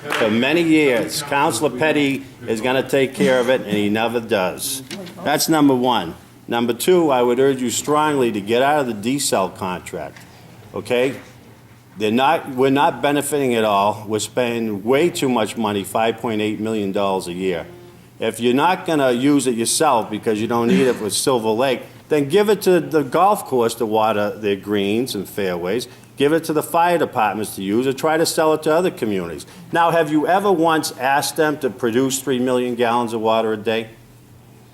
for many years. Councilor Petty is gonna take care of it, and he never does. That's number one. Number two, I would urge you strongly to get out of the D-Cell contract, okay? We're not benefiting at all. We're spending way too much money, $5.8 million a year. If you're not gonna use it yourself because you don't need it for Silver Lake, then give it to the golf course to water their greens and fairways. Give it to the fire departments to use, or try to sell it to other communities. Now, have you ever once asked them to produce 3 million gallons of water a day?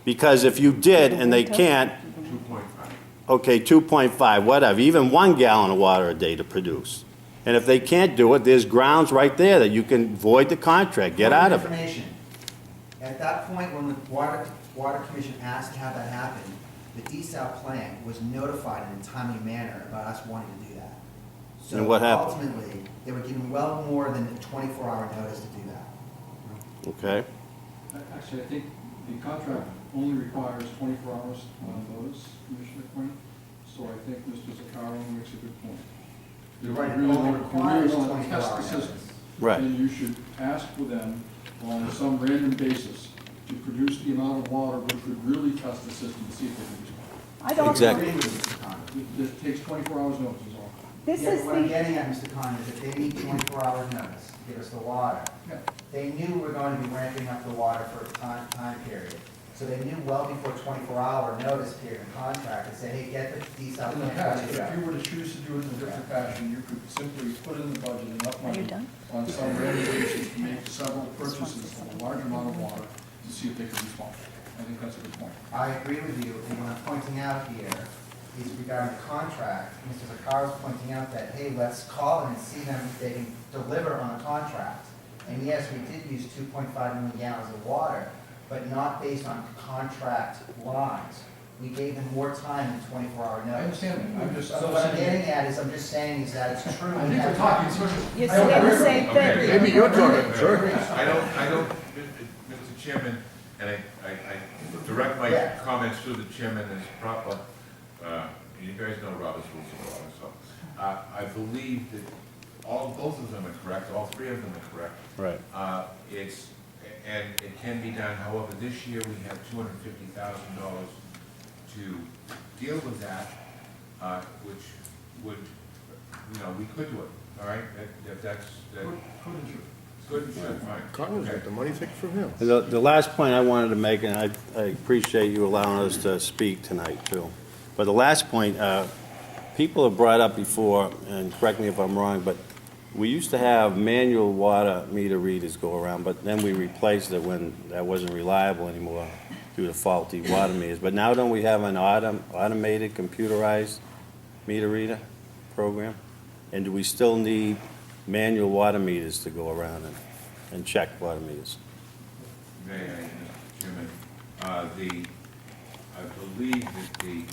Because if you did and they can't, 2.5. okay, 2.5, whatever, even 1 gallon of water a day to produce. And if they can't do it, there's grounds right there that you can void the contract, get out of it. Information. At that point, when the Water Commission asked to have that happen, the DSAP plan was notified in a timely manner about us wanting to do that. And what happened? So ultimately, they were given well more than a 24-hour notice to do that. Okay? Actually, I think the contract only requires 24 hours notice, Commissioner Quinn. So I think Mr. Zaccaro makes a good point. You're right, it If you really only want- if you requires really want to 24 test the hours system, notice. Right. then you should ask for them on some random basis to produce the amount of water which would really test the system to see if they can respond. I don't Exactly. Agree with Mr. Khan. It takes 24 hours notice is all. This Yeah, is but what I'm the, getting at, Mr. Khan, is if they need 24 hours notice, to give us the water. Yeah. They knew we were going to be ramping up the water for a time period. So they knew well before 24-hour notice period in contract and say, hey, get the DSAP In the plan past, ready if to go. you were to choose to do it in a different fashion, you could simply put in the budget enough Are you money done? on some random basis to make several purchases of a large amount of water to see if they could respond. I think that's a good point. I agree with you, and what I'm pointing out here is regarding the contract. Mr. Zaccaro's pointing out that, hey, let's call them and see them if they can deliver on the contract. And yes, we did use 2.5 million gallons of water, but not based on contract lines. We gave them more time than 24-hour I notice. understand that. I'm just So what I'm saying. getting at is, I'm just saying is that it's true. I think we're talking social. you're saying the same Okay. thing. Maybe you're talking, sure. I don't, Mr. Chairman, and I direct my Yeah. comments to the chairman as proper. You guys know Robert's rules of order, so. I believe that both of them are correct, all three of them are correct. Right. And it can be done, however, this year we have $250,000 to deal with that, which would, we could do it, all right? If that's, good, fine. Cotton's got the money, take it from him. The last point I wanted to make, and I appreciate you allowing us to speak tonight, too. But the last point, people have brought up before, and correct me if I'm wrong, but we used to have manual water meter readers go around, but then we replaced it when that wasn't reliable anymore due to faulty water meters. But now don't we have an automated, computerized meter reader program? And do we still need manual water meters to go around and check water meters? May I, Mr. Chairman, I believe that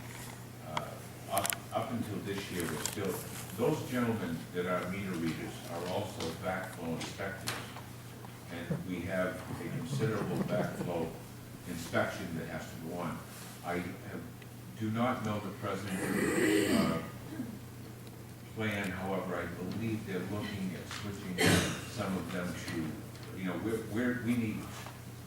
up until this year, we're still, those gentlemen that are meter readers are also backflow inspectors. And we have a considerable backflow inspection that has to go on. Do not know the present plan, however, I believe they're looking at switching some of them to, we need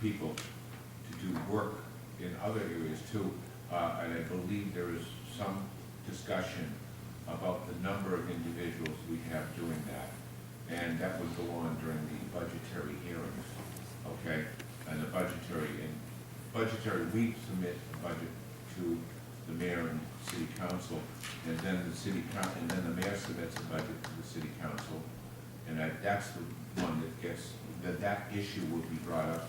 people to do work in other areas too. And I believe there is some discussion about the number of individuals we have doing that. And that would go on during the budgetary hearings, okay? And the budgetary, we submit a budget to the mayor and city council, and then the mayor submits a budget to the city council. And that's the one that gets, that issue would be brought up,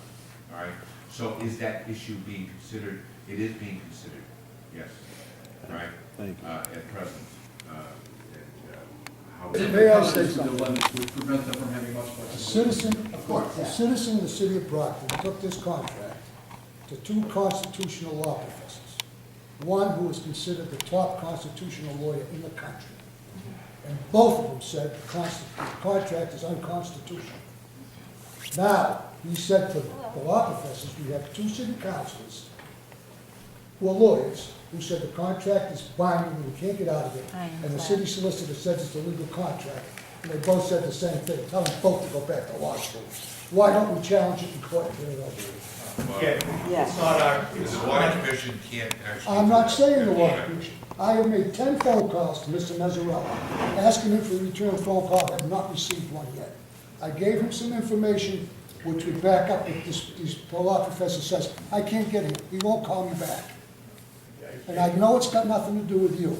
all right? So is that issue being considered? It is being considered, yes, all right? Thank you. At present. May I say The something? limits would prevent them from having much A flexibility. citizen, a citizen of the city of Brockton took this contract to two constitutional law professors. One who is considered the top constitutional lawyer in the country. And both of them said the contract is unconstitutional. Now, he said to the law professors, we have two city councilors who are lawyers, who said the contract is binding and we can't get out of it. And the city solicitor says it's a legal contract. And they both said the same thing, tell them both to go back to law school. Why don't we challenge it in court and get it over with? It's not our, The water commission can't actually. I'm not saying the water commission. I have made 10 phone calls to Mr. Mazzarella, asking him for a return phone call, I have not received one yet. I gave him some information which would back up what this law professor says. I can't get him, he won't call me back. And I know it's got nothing to do with you,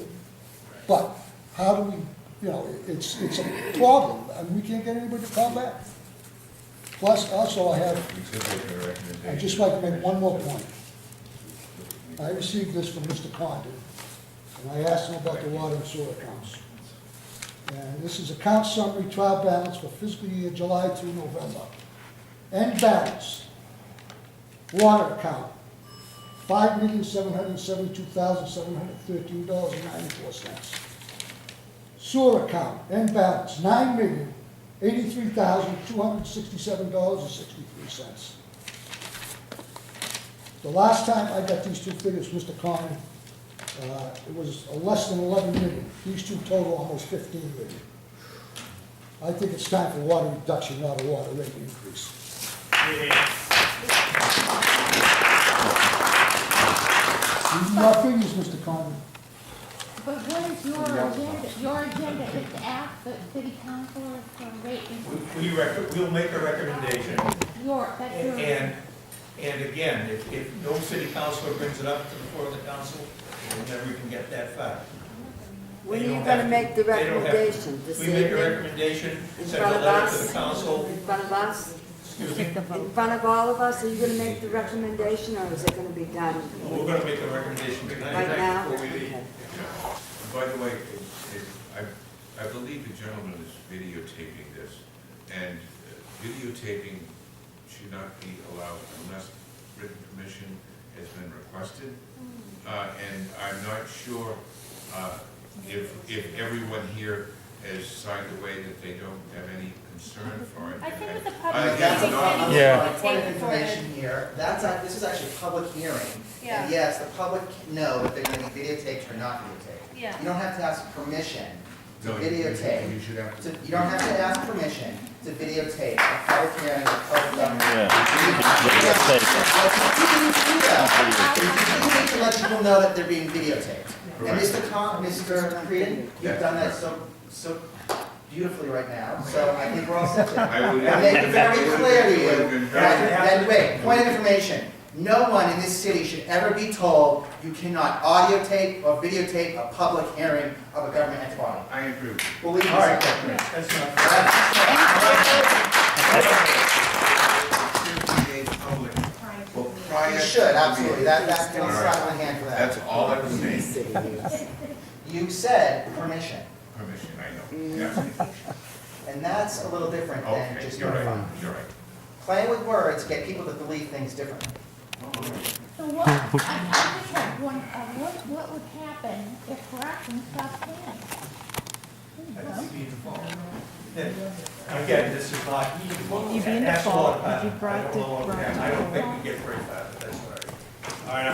but how do we, you know, it's a problem, and we can't get anybody to call back. Plus, also I have, I'd just like to make one more point. I received this from Mr. Condon, and I asked him about the water and sewer accounts. And this is account summary trial balance for fiscal year July through November. End balance, water account, $5,772,713.94. Sewer account, end balance, $9,083,267.63. The last time I got these two figures, Mr. Conlon, it was less than 11 million. These two total almost 15 million. I think it's time for water reduction, not a water rate increase. These are our figures, Mr. Conlon. But what is your agenda? Your agenda is to ask the city councilor for a rate increase. we'll make a recommendation, That's your. and again, if no city councilor brings it up to the floor of the council, we'll never even get that far. When They are you don't gonna have- make the they don't have- recommendation? This We make a evening? recommendation, In send front a of letter to us? the council, In front of us? excuse me, In front of all of us? Are you gonna make the recommendation, or is it gonna be done we're gonna make a recommendation tonight. right now? Before we leave. Okay. By the way, I believe the gentleman is videotaping this, and videotaping should not be allowed unless written permission has been requested. And I'm not sure if everyone here has signed away that they don't have any concern for it. I think with the I public. guess meeting, not. then Yeah. you Point of take it for information it. here, this is actually a public hearing. Yeah. And yes, the public know that they're gonna be videotaped or not videotaped. Yeah. You don't have to ask permission to No, videotape. You should have to. You don't have to ask permission to videotape a public hearing or public government. Yeah. You need to let people know that they're being videotaped. And Mr. Creedon, you've done that so beautifully right now, so I think we're all set there. I would- I make it very clear to It would you, have been very- and wait, point of information. No one in this city should ever be told you cannot audio tape or videotape a public hearing of a government entity. I agree. Believe me. All right, sir. that's not. Well, prior. You should, absolutely, that's, All I'll right. slap my hand for That's that. all I was saying. You said permission, Permission, I know. Yeah. and that's a little different than Okay, just you're right, notifying. you're right. Playing with words get people to believe things differently. So what, I just have one, what would happen if Brockton stopped paying? Again, this is not. You'd be in Ask the default water if you department. brought I don't know what it- happened. I don't think we get very far, but that's all right. All right,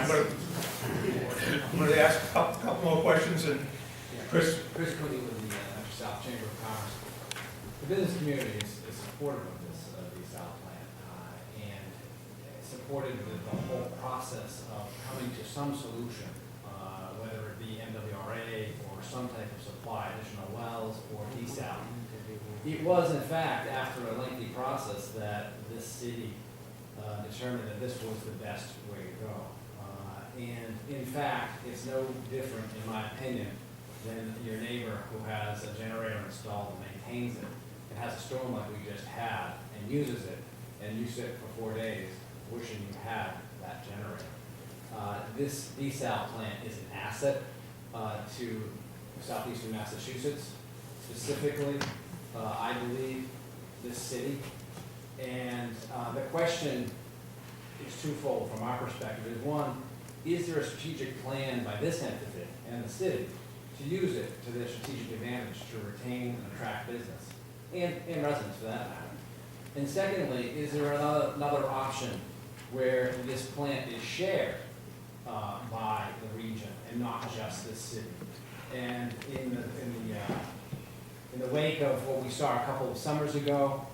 I'm gonna ask a couple more questions, and Chris, Chris Cody with the South Chamber of Commerce. The business community is supportive of this South plan, and supported the whole process of coming to some solution, whether it be MWRA or some type of supply, additional wells or desal. It was in fact after a lengthy process that this city determined that this was the best way to go. And in fact, it's no different, in my opinion, than your neighbor who has a generator installed and maintains it, and has a storm like we just had, and uses it, and you sit for 4 days wishing you had that generator. This desal plant is an asset to southeastern Massachusetts, specifically, I believe, this city. And the question is twofold from our perspective. Is one, is there a strategic plan by this entity and the city to use it to their strategic advantage to retain and attract business, and residents for that matter? And secondly, is there another option where this plant is shared by the region and not just this city? And in the in the wake of what we saw a couple of summers ago,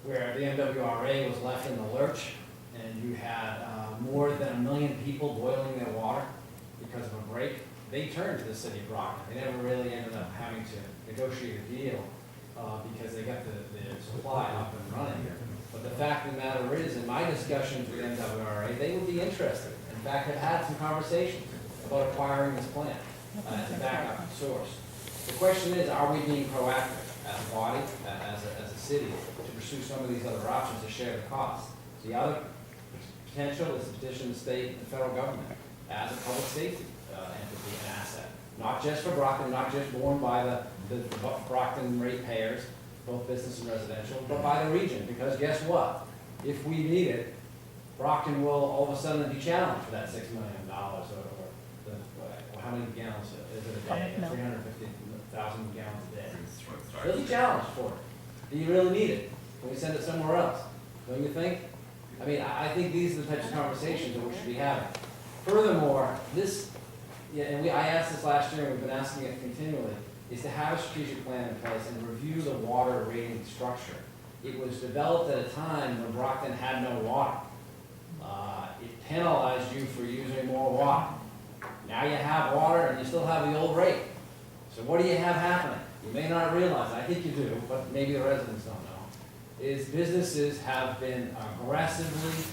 where the MWRA was left in the lurch, and you had more than 1 million people boiling their water because of a break, they turned to the city of Brockton. They never really ended up having to negotiate a deal because they got the supply up and running. But the fact of the matter is, in my discussions with MWRA, they would be interested. In fact, have had some conversations about acquiring this plant as a backup source. The question is, are we being proactive as a body, as a city, to pursue some of these other options to share the costs? The other potential is to petition the state and the federal government as a public safety entity and asset. Not just for Brockton, not just borne by the Brockton ratepayers, both business and residential, but by the region. Because guess what? If we need it, Brockton will all of a sudden be challenged for that $6 million or how many gallons is it a day? 350,000 gallons a day. They'll be challenged for it. Do you really need it? Can we send it somewhere else? Don't you think? I mean, I think these are the types of conversations that we should be having. Furthermore, I asked this last year, and we've been asking it continually, is to have a strategic plan in place and review the water rating structure. It was developed at a time when Brockton had no water. It penalized you for using more water. Now you have water and you still have the old rate. So what do you have happening? You may not realize, I think you do, but maybe the residents don't know, is businesses have been aggressively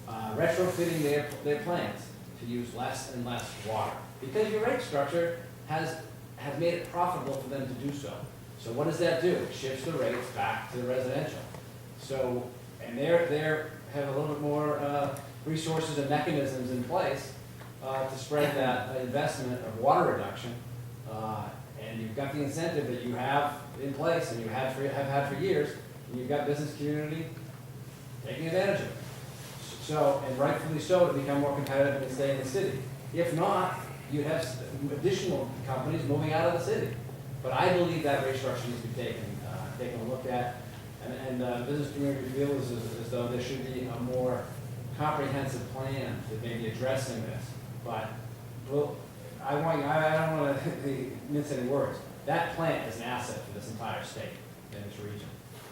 retrofitting their plants to use less and less water. Because your rate structure has made it profitable for them to do so. So what does that do? It shifts the rates back to the residential. So, and they have a little bit more resources and mechanisms in place to spread that investment of water reduction. And you've got the incentive that you have in place and you have had for years, and you've got business community taking advantage of it. So, and rightfully so, to become more competitive and stay in the city. If not, you'd have additional companies moving out of the city. But I believe that rate structure needs to be taken a look at, and the business community feels as though there should be a more comprehensive plan to maybe addressing this. But I don't want to mince any words. That plant is an asset for this entire state and this region.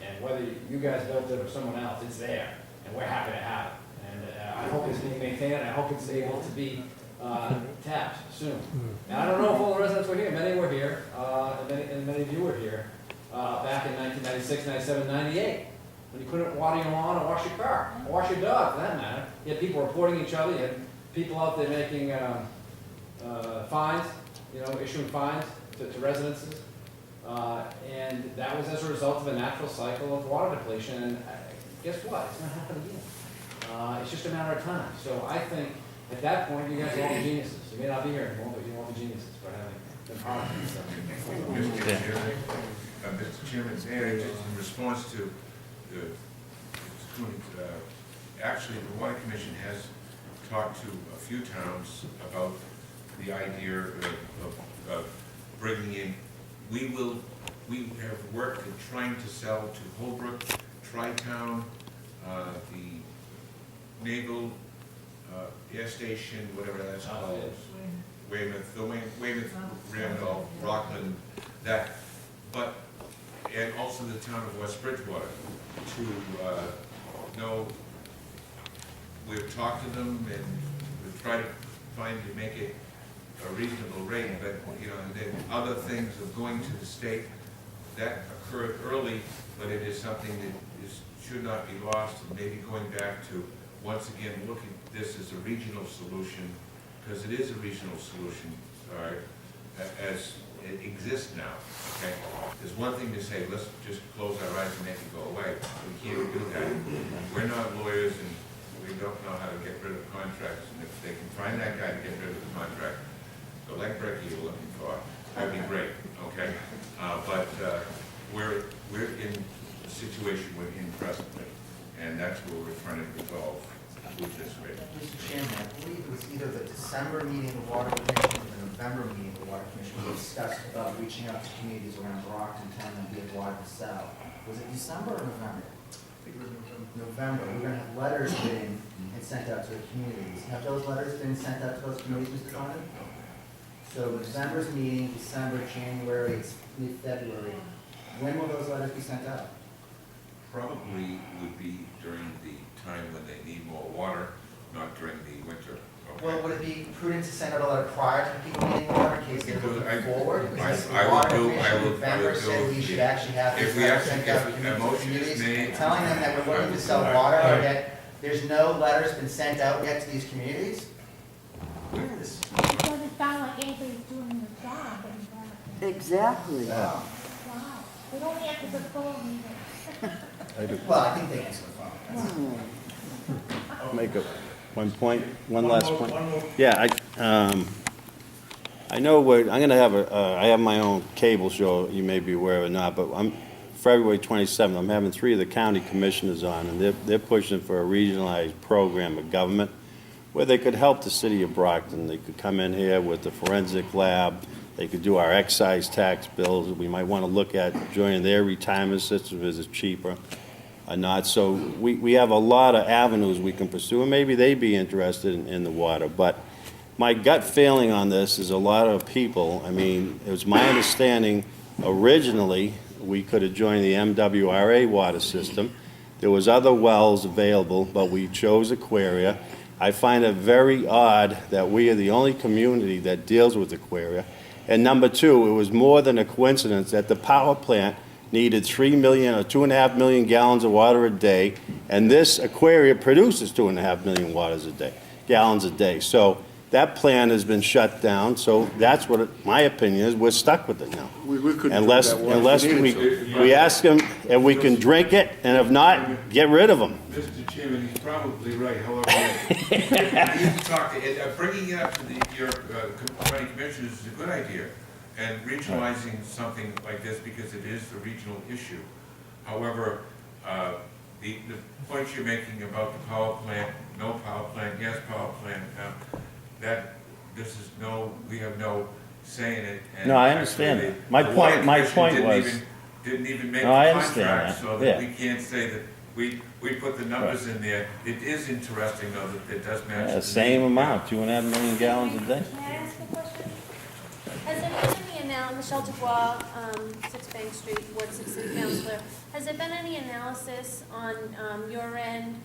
And whether you guys built it or someone else, it's there, and we're happy to have it. And I hope it's being maintained, and I hope it's able to be tapped soon. Now, I don't know if all the residents were here. Many were here, and many of you were here back in 1996, 97, 98, when you couldn't water your lawn or wash your car, or wash your dog, for that matter. You had people reporting each other. You had people out there making fines, issuing fines to residences. And that was as a result of a natural cycle of water depletion. And guess what? It's going to happen again. It's just a matter of time. So I think at that point, you guys will all be geniuses. You may not be here anymore, but you will be geniuses for having been part of it. Mr. Chairman, just in response to actually, the Water Commission has talked to a few towns about the idea of bringing in. We have worked at trying to sell to Holbrook, Tri-Town, the Naval Air Station, whatever that's called, Weymouth, Randolph, Rockland, and also the town of West Bridgewater, to know. We've talked to them and we've tried to make it a reasonable rate, but and then other things of going to the state, that occurred early, but it is something that should not be lost, and maybe going back to once again looking at this as a regional solution, because it is a regional solution as it exists now. Okay, there's one thing to say, let's just close our eyes and make it go away. We can't do that. We're not lawyers, and we don't know how to get rid of contracts. And if they can find that guy to get rid of the contract, the leg breaker you're looking for, that'd be great. Okay, but we're in the situation we're in presently, and that's where we're trying to resolve with this rate. Mr. Chairman, I believe it was either the December meeting of the Water Commission or the November meeting of the Water Commission, we discussed about reaching out to communities around Brockton, telling them we have water to sell. Was it December or November? I think it was November. We're going to have letters written and sent out to the communities. Have those letters been sent out to those communities, Mr. Condon? So November's meeting, December, January, it's mid-February. When will those letters be sent out? Probably would be during the time when they need more water, not during the winter. Okay? Well, would it be prudent to send out a letter prior to the people needing water in case they're looking forward? Because the I will Water do- Commission I will November do- said we should actually have If these we letters actually- sent out if to a motion is communities, made- telling them that we're looking to sell water, and yet there's no letters been sent out yet to these communities? Where is this? It doesn't sound like anybody's doing their job anymore. Exactly. Wow. We don't answer the phone either. Well, I think they answer the phone. That's- Make a, one last more- point. One more, Yeah, I know I'm gonna have I have my own cable show, you may be aware of it or not, but February 27th, I'm having 3 of the county commissioners on, and they're pushing for a regionalized program of government where they could help the city of Brockton. They could come in here with the forensic lab, they could do our excise tax bills, we might wanna look at joining their retirement system if it's cheaper or not. So we have a lot of avenues we can pursue, and maybe they'd be interested in the water. But my gut feeling on this is a lot of people, I mean, it was my understanding originally, we could have joined the MWRA water system. There was other wells available, but we chose Aquaria. I find it very odd that we are the only community that deals with Aquaria. And number 2, it was more than a coincidence that the power plant needed 3 million or 2.5 million gallons of water a day, and this Aquaria produces 2.5 million gallons a day. So that plant has been shut down, so that's what my opinion is, we're stuck with it now. We couldn't drink Unless that water if we needed to. we ask them if we can drink it, and if not, get rid of them. Mr. Chairman, he's probably right, however, you need to talk to, bringing it up to your county commissioners is a good idea, and regionalizing something like this because it is a regional issue. However, the point you're making about the power plant, no power plant, yes power plant, that we have no say in it. And No, I understand actually, that. My the Water point Commission was- didn't even make the No, I understand contract, that. so Yeah. that we can't say that we put the numbers in there. It is interesting though that it does match. Yeah, the same need. amount, 2.5 million gallons a day. Can I ask a question? Has there been any Michelle Dubois, 6 Bank Street, Ward 6 City Councilor, has there been any analysis on your end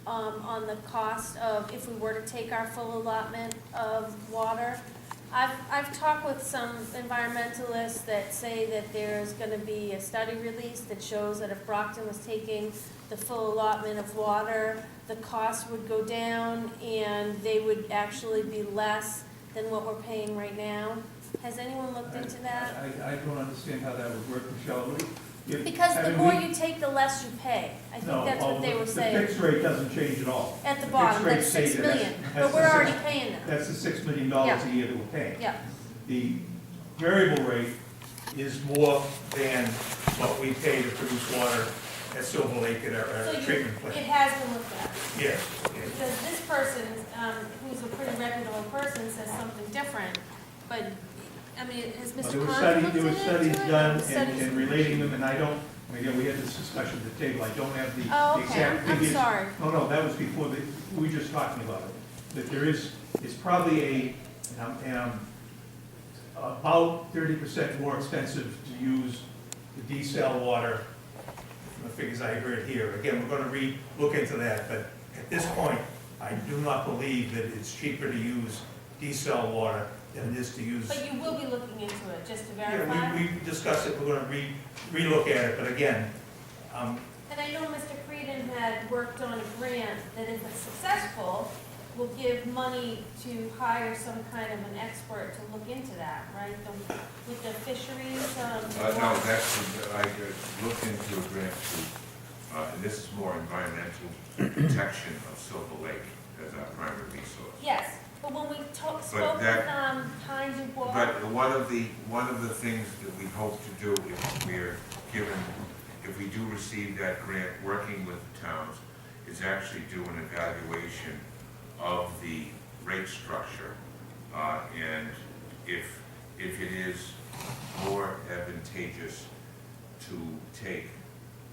on the cost of if we were to take our full allotment of water? I've talked with some environmentalists that say that there's gonna be a study released that shows that if Brockton was taking the full allotment of water, the cost would go down and they would actually be less than what we're paying right now. Has anyone looked into that? I don't understand how that would work, Michelle. Because the more you take, the less you pay. I think No, that's what they were The saying. fixed rate doesn't change at all. At the fixed bottom, rate that's stays 6 there. million, That's but the we're already six- paying them. That's the $6 million a Yeah. year that we're paying. Yeah, The variable rate is more than what we pay to produce water at Silver Lake at so our treatment it plant. has been looked at. Yes, yes. Because this person, who's a pretty reputable person, says something different, but, I mean, has There Mr. were Khan studies, looked there were into studies it? done Studies- and relating them, and I don't, again, we had this discussion at the table, I don't have the Oh, okay, exact I'm figures. sorry. No, that was before, we were just talking about it. That there is, it's probably about 30% more expensive to use the desal water, from the figures I heard here. Again, we're gonna look into that, but at this point, I do not believe that it's cheaper to use desal water than it is to use. But you will be looking into it, just to Yeah, verify? we discussed it, we're gonna relook at it, but again, And I know Mr. Creedon had worked on a grant that if it's successful, will give money to hire some kind of an expert to look into that, right? With the fisheries, No, that's, I looked into a grant to, and this is more environmental protection of Silver Lake as our primary resource. Yes, but when we spoke with that- Pine Dubois. But one of the things that we hope to do if we do receive that grant, working with the towns, is actually do an evaluation of the rate structure. And if it is more advantageous to take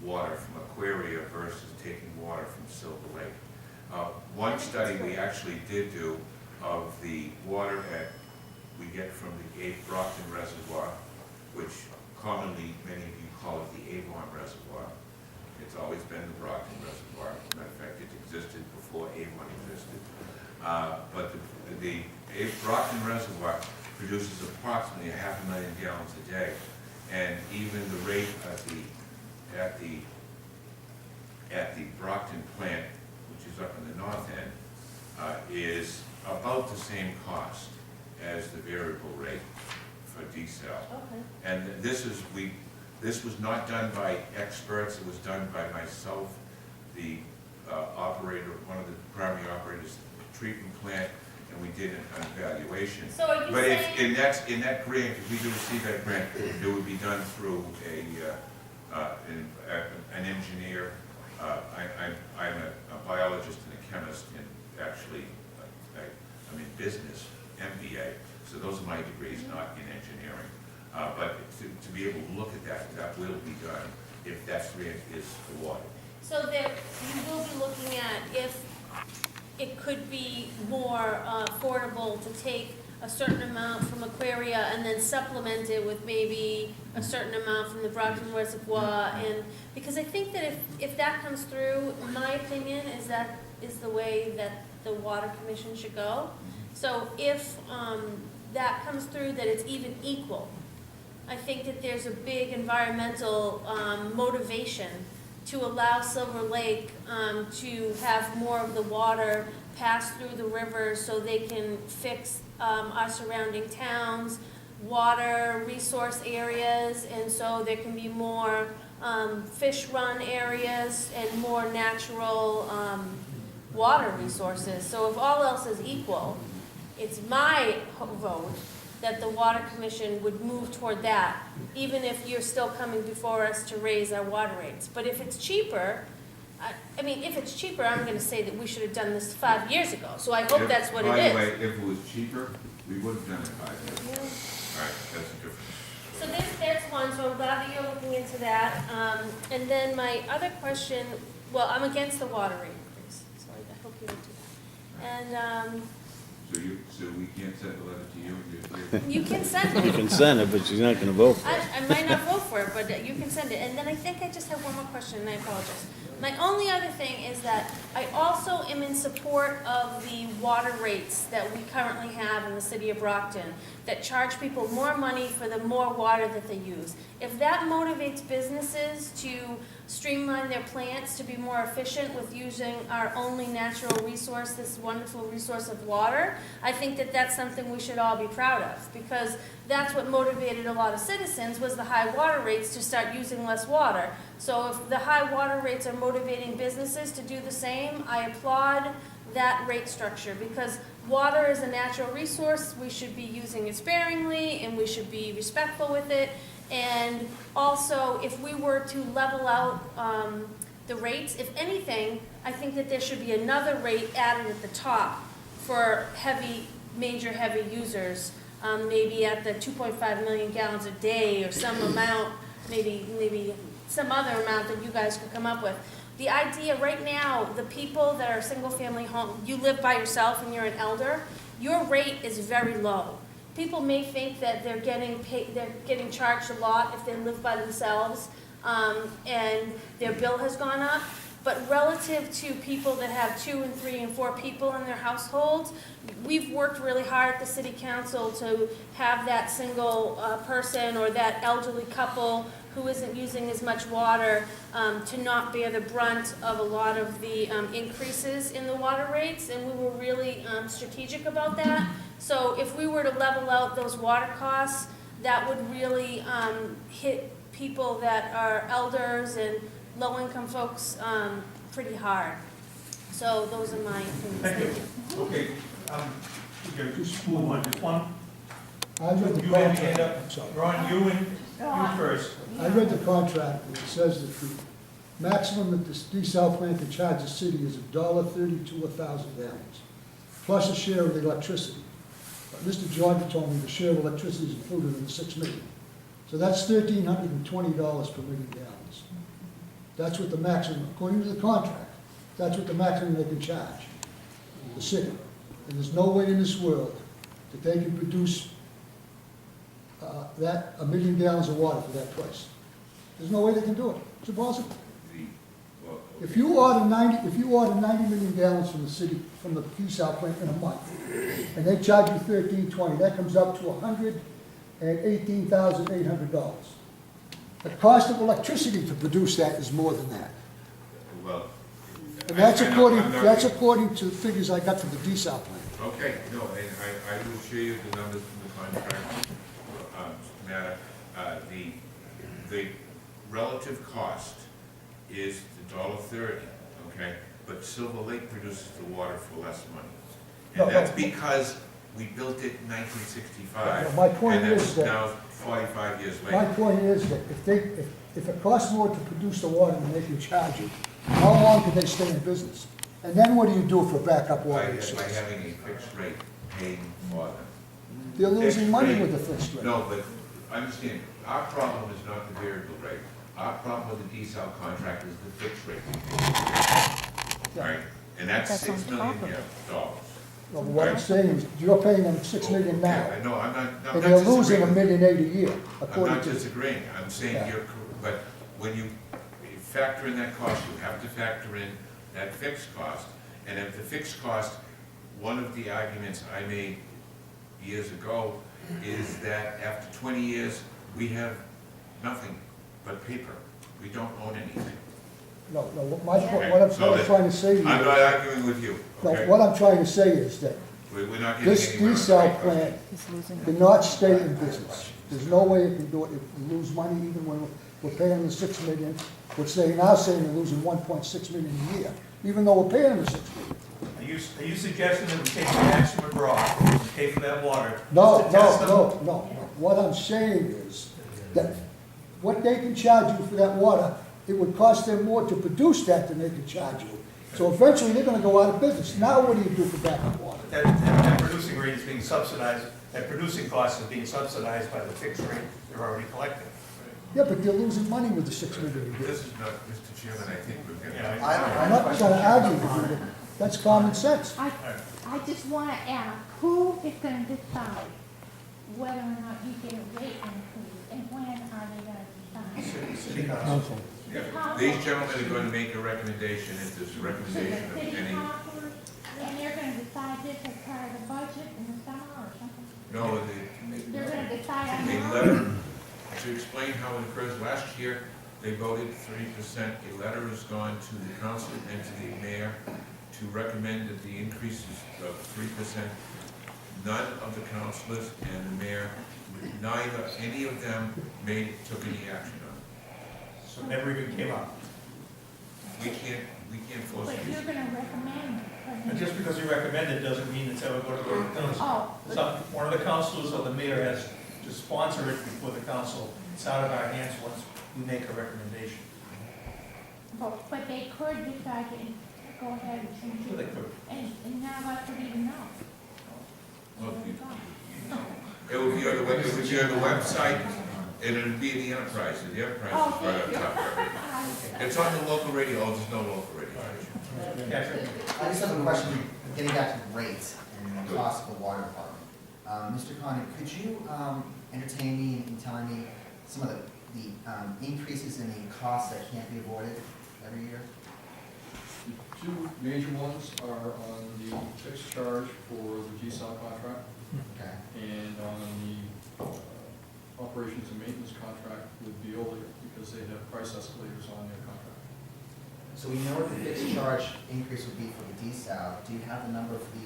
water from Aquaria versus taking water from Silver Lake. One study we actually did do of the water we get from the Brockton Reservoir, which commonly, many of you call it the Avon Reservoir. It's always been the Brockton Reservoir. Matter of fact, it existed before Avon existed. But the Brockton Reservoir produces approximately 500,000 gallons a day. And even the rate at the Brockton plant, which is up in the north end, is about the same cost as the variable rate for desal. Okay. And this was not done by experts, it was done by myself, the operator, one of the primary operators of the treatment plant, and we did an evaluation. So are you But if, saying? in that grant, if we do receive that grant, it would be done through an engineer. I'm a biologist and a chemist, and actually, I'm in business, MBA, so those are my degrees, not in engineering. But to be able to look at that will be done if that grant is awarded. So there, you will be looking at if it could be more affordable to take a certain amount from Aquaria and then supplement it with maybe a certain amount from the Brockton Reservoir. And because I think that if that comes through, my opinion is that is the way that the Water Commission should go. So if that comes through, that it's even equal, I think that there's a big environmental motivation to allow Silver Lake to have more of the water pass through the river so they can fix our surrounding towns, water resource areas, and so there can be more fish run areas and more natural water resources. So if all else is equal, it's my vote that the Water Commission would move toward that, even if you're still coming before us to raise our water rates. But if it's cheaper, if it's cheaper, I'm gonna say that we should have done this 5 years ago. So I hope that's what it By is. the way, if it was cheaper, we would have done it 5 years ago. Yeah. All right, that's the difference. So there's one, so I'm glad that you're looking into that. And then my other question, well, I'm against the water rate increase, so I hope you don't do that. And So we can't send a letter to you and you can send You it. can send it, but she's not gonna vote for it. I might not vote for it, but you can send it. And then I think I just have one more question, and I apologize. My only other thing is that I also am in support of the water rates that we currently have in the city of Brockton that charge people more money for the more water that they use. If that motivates businesses to streamline their plants to be more efficient with using our only natural resource, this wonderful resource of water, I think that that's something we should all be proud of, because that's what motivated a lot of citizens was the high water rates to start using less water. So if the high water rates are motivating businesses to do the same, I applaud that rate structure, because water is a natural resource. We should be using it sparingly, and we should be respectful with it. And also, if we were to level out the rates, if anything, I think that there should be another rate added at the top for major heavy users, maybe at the 2.5 million gallons a day or some amount, maybe some other amount that you guys could come up with. The idea right now, the people that are single-family home, you live by yourself and you're an elder, your rate is very low. People may think that they're getting charged a lot if they live by themselves, and their bill has gone up. But relative to people that have 2 and 3 and 4 people in their households, we've worked really hard at the city council to have that single person or that elderly couple who isn't using as much water to not bear the brunt of a lot of the increases in the water rates, and we were really strategic about that. So if we were to level out those water costs, that would really hit people that are elders and low-income folks pretty hard. So those are my opinions. Thank you. Okay, you're just move on, just one. I read the You had your hand contract, up. I'm sorry. Ron, you first. I read the contract, and it says that the maximum that this desal plant can charge the city is $1.32 a thousand gallons, plus a share of the electricity. But Mr. Jordan told me the share of electricity is included in the $6 million. So that's $1,320 per million gallons. That's what the maximum, according to the contract, that's what the maximum they can charge the city. And there's no way in this world that they can produce $1 million gallons of water for that price. There's no way they can do it. It's impossible. Well, If you order 90 million gallons from the city, from the desal plant in a month, and they charge you $13.20, that comes up to $118,800. The cost of electricity to produce that is more than that. well. And that's I know, according, I'm not- that's according to the figures I got from the desal plant. Okay, no, and I will show you the numbers from the contract, matter. The relative cost is $1.30, okay? But Silver Lake produces the water for less money. No, And that's no. because we built it in 1965. No, my point And is that's that- now 45 years My later. point is that if it costs more to produce the water than they can charge you, how long can they stay in business? And then what do you do for backup water? By source? having a fixed rate paying for them. They're losing Fixed money rate. with the fixed rate. No, but understand, our problem is not the variable rate. Our problem with the desal contract is the fixed rate. Right? And that's That's on $6 top of million it. dollars. Well, what I'm saying is, you're paying them $6 million now, Yeah, I know, I'm not and they're losing disagreeing. $1.8 million a year, I'm according not to. disagreeing, I'm saying Yeah. but when you factor in that cost, you have to factor in that fixed cost. And if the fixed cost, one of the arguments I made years ago is that after 20 years, we have nothing but paper. We don't own anything. No, what I'm So that- trying to say to you. I'm not arguing with you, No, okay? what I'm trying to say is that We're not getting this anywhere. on desal that. plant cannot stay in business. There's no way it can do it. It will lose money even when we're paying them the $6 million, which they're now saying they're losing $1.6 million a year, even though we're paying them the $6 million. Are you suggesting that we take the maximum draw, and pay for that water? No, just to test them? no. What I'm saying is that what they can charge you for that water, it would cost them more to produce that than they can charge you. So eventually, they're gonna go out of business. Now what do you do for backup water? That producing rate is being subsidized, that producing cost is being subsidized by the fixed rate they're already collecting. Yeah, but they're losing money with the $6 million a year. This is not, Mr. Chairman, I think we're getting. Yeah, I'm not gonna argue with you, but that's common sense. I just want to ask, who is going to decide whether or not you get a rate increase, and when are they going to decide? City council. Yeah. These gentlemen are going to make a recommendation, if there's a So recommendation the of city any. council, and they're going to decide this as part of the budget in the summer or something? No, They're going to decide on a their letter, own? to explain how it occurs, last year, they voted 3%. A letter has gone to the council and to the mayor to recommend that the increase is of 3%. None of the councilors and the mayor, any of them took any action on it. So it never even came up. We can't force But it. you're going to recommend. And just because you recommend it doesn't mean it's ever going to go to the council. Oh, One of the councilors or the mayor has to sponsor it before the council. It's out of our hands once we make a recommendation. but they could decide to go ahead and change Sure they it, could. and none of us would even know. Well, it would be on the website, and it would be in the Enterprise, and the Enterprise is right up top. It's on the local radio, oh, there's no local radio station. Catherine? I just have a question, getting back to the rates and the cost of the water department. Mr. Condon, could you entertain me in telling me some of the increases in the costs that can't be avoided every year? The two major ones are on the fixed charge for the GSAL contract Okay. and on the operations and maintenance contract with Veolia, because they have price escalators on their contract. So we know what the fixed charge increase would be for the desal. Do you have the number for the,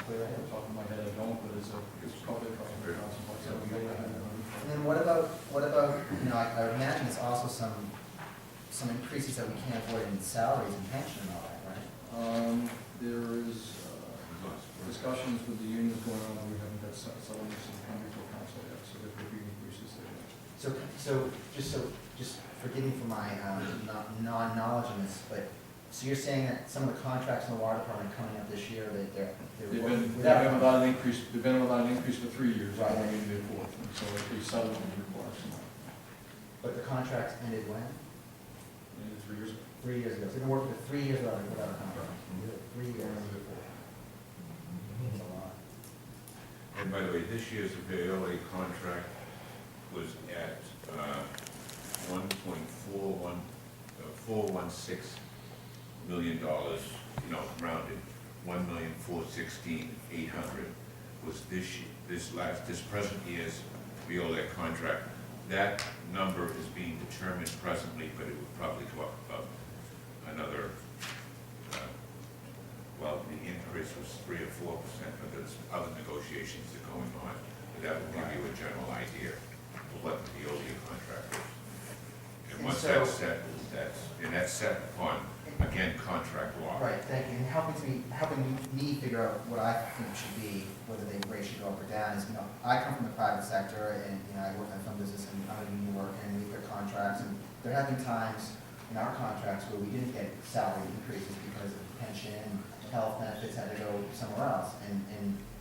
clear Off ahead? the top of my head, I don't, but it's probably $200,000. I would go ahead and- And then what about, you know, I would imagine it's also some increases that we can't avoid in salaries and pension and all that, right? There is discussions with the unions going on, we haven't got settlements in coming to council yet, so there could be increases there. Just forgive me for my non-knowledge in this, but, so you're saying that some of the contracts in the water department coming up this year, that they're They've working been without. without an increase, they've been without an increase for 3 years, Right. going into their fourth, and so if they settle, it requires some money. But the contracts ended when? And 3 years ago. 3 years ago. So they've been working for 3 years without a contract. 3 years. That's a lot. And by the way, this year's Veolia contract was at, 416 million dollars, rounded, 1,416,800 was this present year's Veolia contract. That number is being determined presently, but it would probably go up about another, well, the increase was 3 or 4%, but there's other negotiations that are going on. But that will give you a general idea of what the Veolia contract is. And once that's set, that's set upon, again, contract law. Right, thank you. And helping me figure out what I think should be, whether the rate should go up or down is, I come from the private sector and, I work in the film business and I'm in New York and we've got contracts and there have been times in our contracts where we didn't get salary increases because of pension, health benefits had to go somewhere else. And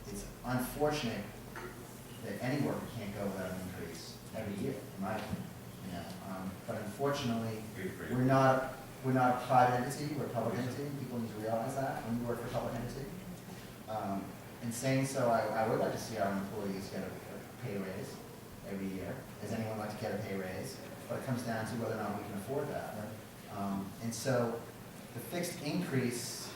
it's unfortunate that any worker can't go without an increase every year, in my opinion. But unfortunately, we're not a private entity, we're a public entity. People need to realize that when we work for a public entity. In saying so, I would like to see our employees get a pay raise every year. Does anyone like to get a pay raise? But it comes down to whether or not we can afford that. And so the fixed increase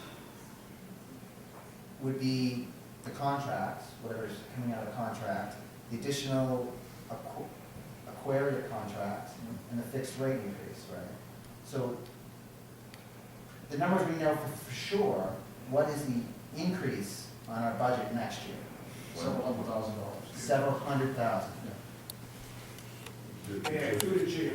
would be the contract, whatever's coming out of the contract, the additional Aquaria contract, and the fixed rate increase, right? So the numbers we know for sure, what is the increase on our budget next year? Several $100,000. Several $100,000. Yeah, through the chair.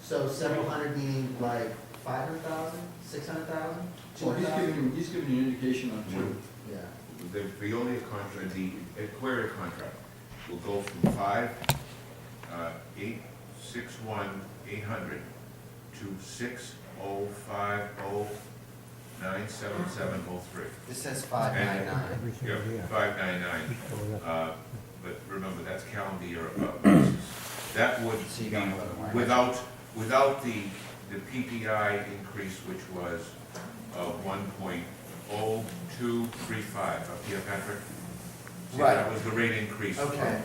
So several hundred meaning like 500,000, 600,000, Well, 200,000? he's giving you an indication on two. Yeah. The Veolia contract, the Aquaria contract will go from 800 to 6,050,97703. This says 599. Yeah, 599. But remember, that's calendar year basis. That would So you be got a little more. without the PPI increase, which was 1.0235 up here, Patrick. See, Right. that was the rate increase. Okay.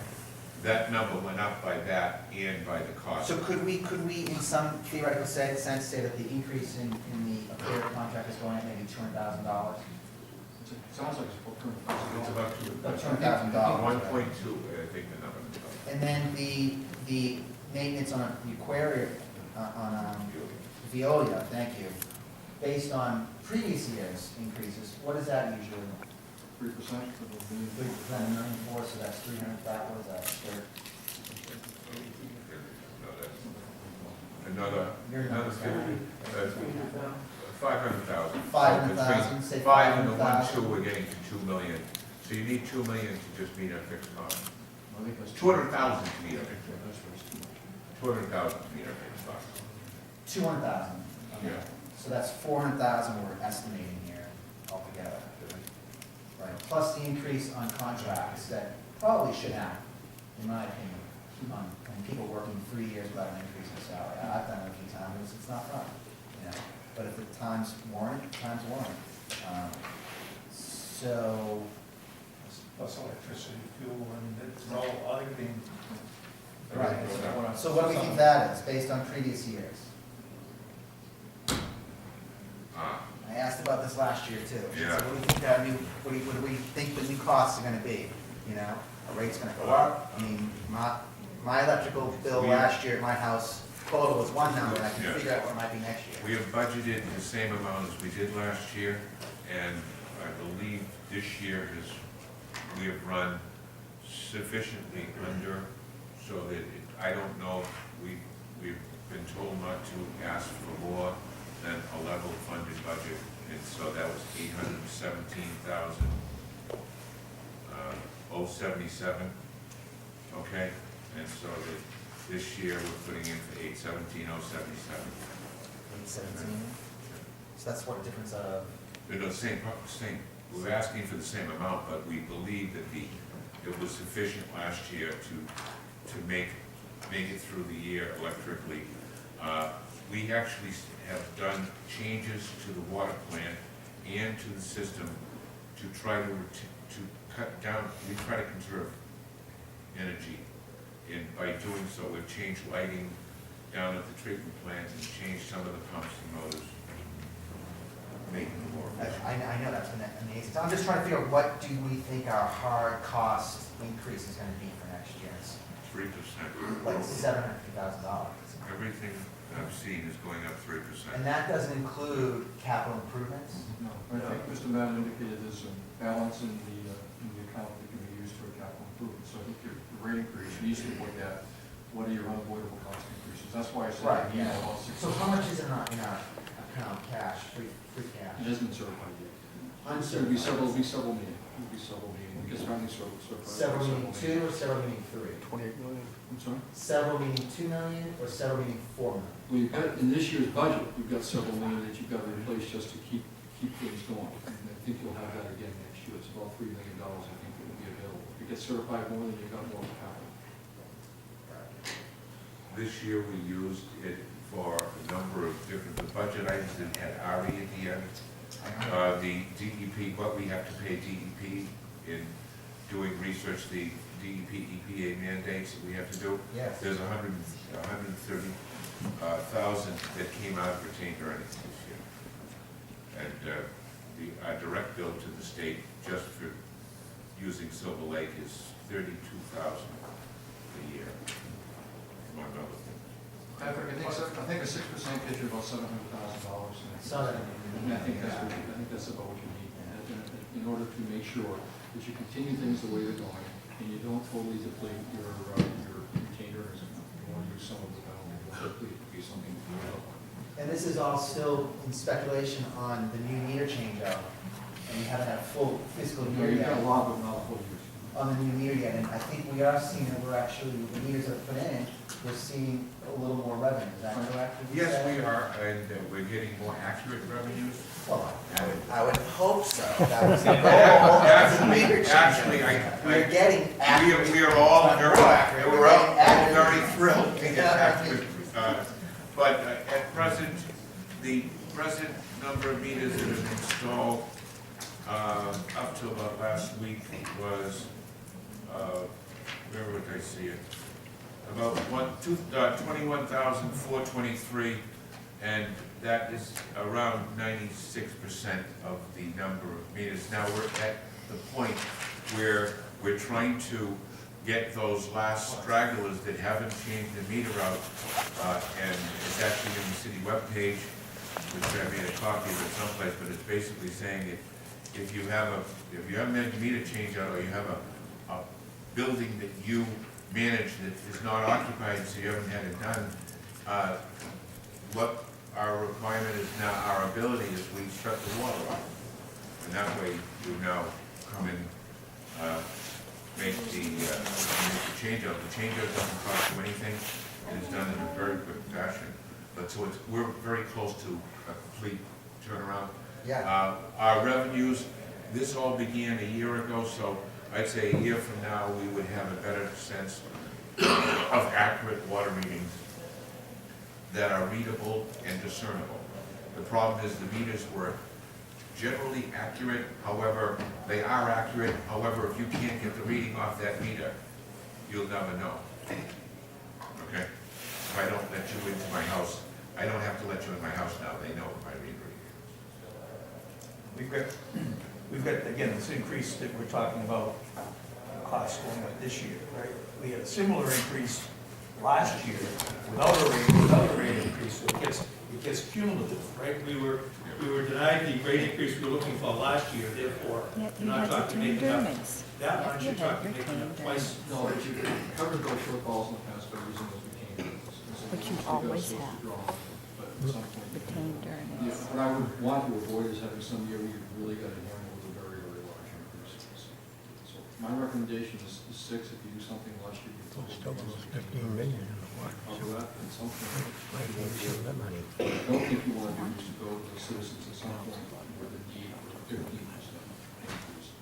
That number went up by that and by the cost. So could we in some theoretical sense say that the increase in the Aquaria contract is going at maybe $200,000? Sounds like it's It's about $200,000. 1.2, I think the number. And then the maintenance on the Aquaria, on Veolia, thank you, based on previous year's increases, what is that usually? 3%. 3%, so that's 300, what is that? Another Your number's 500,000. 500,000, say 5 and the 500,000. 1.2, we're getting to 2 million. So you need 2 million to just meet our fixed cost. 200,000 to meet our fixed cost. 200,000 to meet our fixed cost. 200,000. Okay. Yeah. So that's 400,000 we're estimating here altogether. Right, plus the increase on contracts that probably should happen, in my opinion, on people working 3 years without an increase in salary. I've done it a few times, it's not fun, But if the times warrant, times warrant. So, Plus electricity, fuel, and it's all other things. right, so what do we think that is, based on previous years? I asked about this last year too. Yeah. So what do we think that what do we think the new costs are gonna be? A rate's gonna go up? I mean, my electrical bill last year at my house, total was one number, and I can Yeah. figure out what it might be next year. We have budgeted the same amount as we did last year, and I believe this year we have run sufficiently under, so that I don't know, we've been told not to ask for more than a level funded budget, and so that was 817,077, okay? And so this year, we're putting in for 817,077. 817. So that's what a difference of, No, same, we're asking for the same amount, but we believe that it was sufficient last year to make it through the year electrically. We actually have done changes to the water plant and to the system to try to cut down, we try to conserve energy. And by doing so, we've changed lighting down at the treatment plant and changed some of the pumps and motors, making them more efficient. I know that's been amazing. So I'm just trying to figure out what do we think our hard cost increase is gonna be for next year? It's 3%. like $750,000. Everything I've seen is going up 3%. And that doesn't include capital improvements? No, I think Mr. Madden indicated there's a balance in the account that can be used for capital improvement. So I think your rate increase needs to look at what are your unavoidable cost increases. That's why I said, Right, you know, yeah. about 6%. So how much is in our account, cash, free It cash? hasn't been certified yet. It'll be several meetings. It gets finally certified. Several meaning 2 or several meaning 3? 28 million? I'm sorry? Several meaning 2 million or several meaning 4 million? Well, you've got, in this year's budget, you've got several million that you've got to replace just to keep things going. And I think you'll have that again next year. It's about $3 million, I think, that will be available. If it gets certified more, then you've got more capital. This year, we used it for a number of different, the budget items that had RE at the end. The DEP, what we have to pay DEP in doing research, the DEP, EPA mandates that we have to do. Yes. There's 130,000 that came out of retained earnings this year. And our direct bill to the state just for using Silver Lake is $32,000 a year, among other things. I think a 6% gets you about $700,000. So that, And I think that's about what you need, in order to make sure that you continue things the way they're going, and you don't totally deplete your retained earnings account. You want to use some of the balance, you want to deplete, it be something to build up on. and this is all still in speculation on the new meter change out, and we haven't had a full fiscal You know, year you've got a yet lot, but not a full year. on the new meter yet, and I think we are seeing that we're actually, the meters that are put in, we're seeing a little more revenue, is that correct? Would you Yes, say? we are, and we're getting more accurate revenues. Well, I would hope so, that was the goal of the meter change. Actually, We're getting accurate. we are all very, Accurate. we're all Accurate. very thrilled to get accurate. But at present, the present number of meters that have been installed up to about last week was, where would I see it? About 21,423, and that is around 96% of the number of meters. Now, we're at the point where we're trying to get those last stragglers that haven't changed the meter out, and it's actually in the city webpage, which I made a copy of it someplace, but it's basically saying if you haven't made a meter change out, or you have a building that you manage that is not occupied, so you haven't had it done, what our requirement is now, our ability is we shut the water off. And that way you now come and make the change out. The change out doesn't cost you anything. It is done in a very quick fashion. But so we're very close to a complete turnaround. Yeah. Our revenues, this all began a year ago, so I'd say a year from now, we would have a better sense of accurate water readings that are readable and discernible. The problem is the meters were generally accurate, however, they are accurate, however, if you can't get the reading off that meter, you'll never know. Okay? If I don't let you into my house, I don't have to let you in my house now, they know my read reading. We've got, again, this increase that we're talking about, costs going up this year, right? We had a similar increase last year without a rate increase, so it gets cumulative, right? We were denied the rate increase we were looking for last year, therefore, you're not talking making up that much, you're talking making up twice. No, but you covered those shortfalls in the past by using those retained earnings. Which you always have. But at some point, Retained yeah, earnings. what I would want to avoid is having some year where you really got a hammer with a very, very large increase. So my recommendation is 6. If you do something last year, you Still goes 15 million. cover that at some point. I don't think you want to do is to go to the citizens at some point with a need for 15% increase.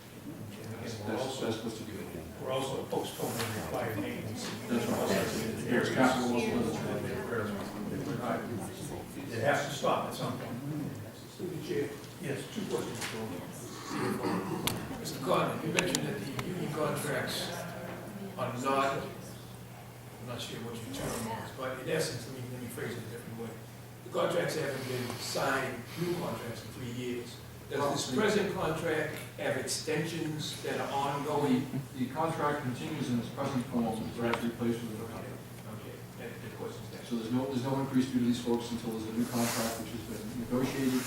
That's what's to do. We're also postponing required maintenance. That's right. There's capital also. It has to stop at some point. Yes, 2 questions. Mr. Gordon, you mentioned that the union contracts are not I'm not sure what your term was, but in essence, let me phrase it a different way. The contracts haven't been signed, new contracts in 3 years. Does this present contract have extensions that are ongoing? The contract continues in its present form, it's actually replaced with a new contract. Okay, that question's that. So there's no increase due to these folks until there's a new contract which has been negotiated,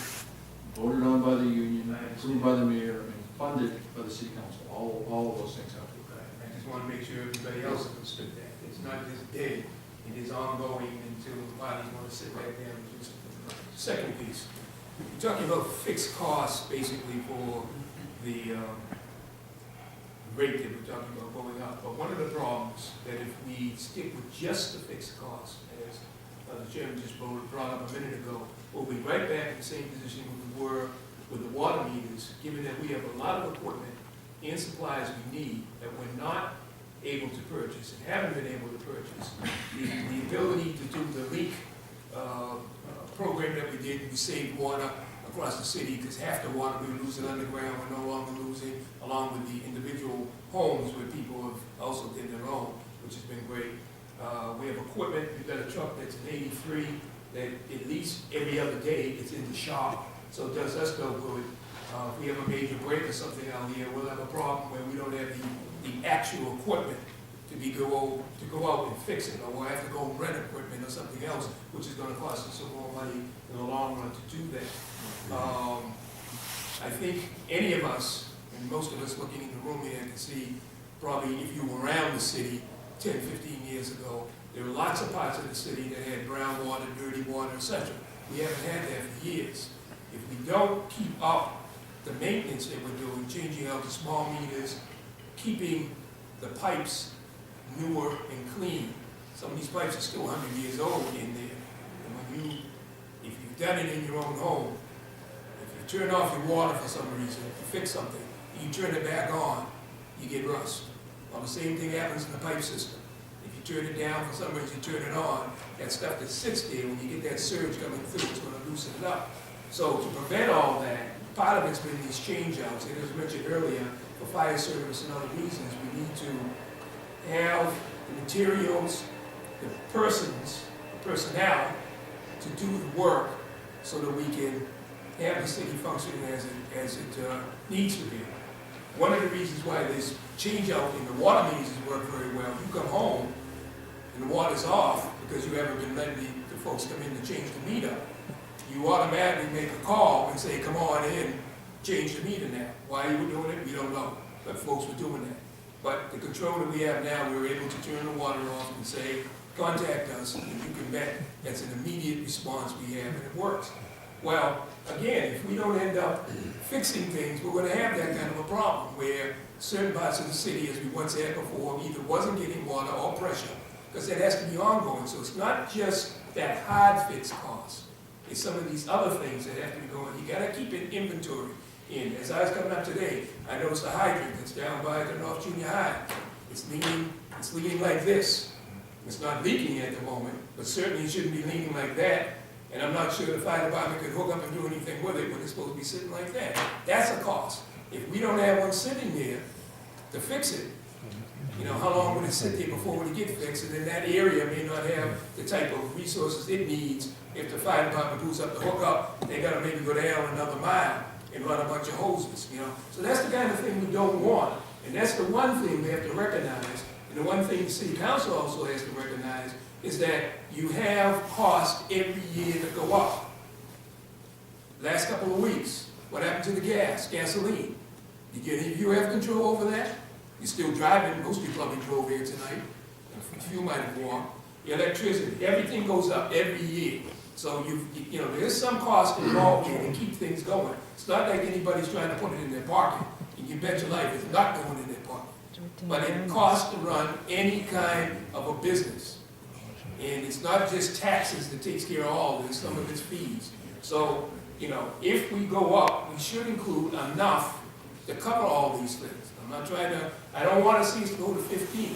voted on by the union, approved by the mayor, and funded by the city council. All of those things have to occur. I just want to make sure everybody else understood that. It's not just dead, it is ongoing until the bodies want to sit back down and do something. Second piece, you're talking about fixed costs basically for the rate that we're talking about going up. But one of the problems that if we stick with just the fixed costs, as the chairman just brought up a minute ago, we'll be right back in the same position we were with the water meters, given that we have a lot of equipment and supplies we need that we're not able to purchase and haven't been able to purchase. The ability to do the leak program that we did, we saved water across the city because half the water we were losing underground, we're no longer losing, along with the individual homes where people have also did their own, which has been great. We have equipment, we've got a truck that's an 83 that at least every other day it's in the shop, so it does us no good. If we have a major break or something out here, we'll have a problem where we don't have the actual equipment to go out and fix it, or we'll have to go and rent equipment or something else, which is gonna cost us some more money in the long run to do that. I think any of us, and most of us looking in the room here can see, probably if you were around the city 10, 15 years ago, there were lots of parts of the city that had brown water, dirty water, etc. We haven't had that for years. If we don't keep up the maintenance that we're doing, changing out the small meters, keeping the pipes newer and clean. Some of these pipes are still 100 years old in there. And if you've done it in your own home, if you turn off your water for some reason, if you fix something, you turn it back on, you get rust. Well, the same thing happens in the pipe system. If you turn it down for some reason, you turn it on, that stuff that sits there, when you get that surge coming through, it's going to loosen it up. So to prevent all that, part of it's been these change-outs. And as mentioned earlier, for fire service and other reasons, we need to have the materials, the personnel to do the work so that we can have the city functioning as it needs to be. One of the reasons why this change out in the water meters has worked very well, you come home and the water's off because you haven't been letting the folks come in to change the meter, you automatically make a call and say, come on in, change the meter now. Why you were doing it, we don't know, but folks were doing that. But the control that we have now, we're able to turn the water off and say, contact us, and you can bet that's an immediate response we have, and it works. Well, again, if we don't end up fixing things, we're going to have that kind of a problem where certain parts of the city, as we once had before, either wasn't getting water or pressure, because that has to be ongoing. So it's not just that hard fixed cost. It's some of these other things that have to be going. You got to keep an inventory in. As I was coming up today, I noticed a hydrant that's down by the North Junior High. It's leaning like this. It's not leaking at the moment, but certainly it shouldn't be leaning like that. And I'm not sure the fire department could hook up and do anything with it when it's supposed to be sitting like that. That's a cost. If we don't have one sitting there to fix it, you know, how long would it sit there before it get fixed? And then that area may not have the type of resources it needs. If the fire department moves up to hook up, they gotta maybe go down another mile and run a bunch of hoses, you know. So that's the kind of thing we don't want. And that's the one thing we have to recognize. And the one thing the city council also has to recognize is that you have costs every year that go up. Last couple of weeks, what happened to the gasoline? You have control over that? You're still driving, most people probably drove here tonight. A few might have walked. The electricity, everything goes up every year. So you know, there's some cost involved here to keep things going. It's not like anybody's trying to put it in their pocket. And you bet your life it's not going in their pocket. But it costs to run any kind of a business. And it's not just taxes that takes care of all of this, some of it's fees. So, you know, if we go up, we should include enough to cover all these things. I don't want to see us go to 15.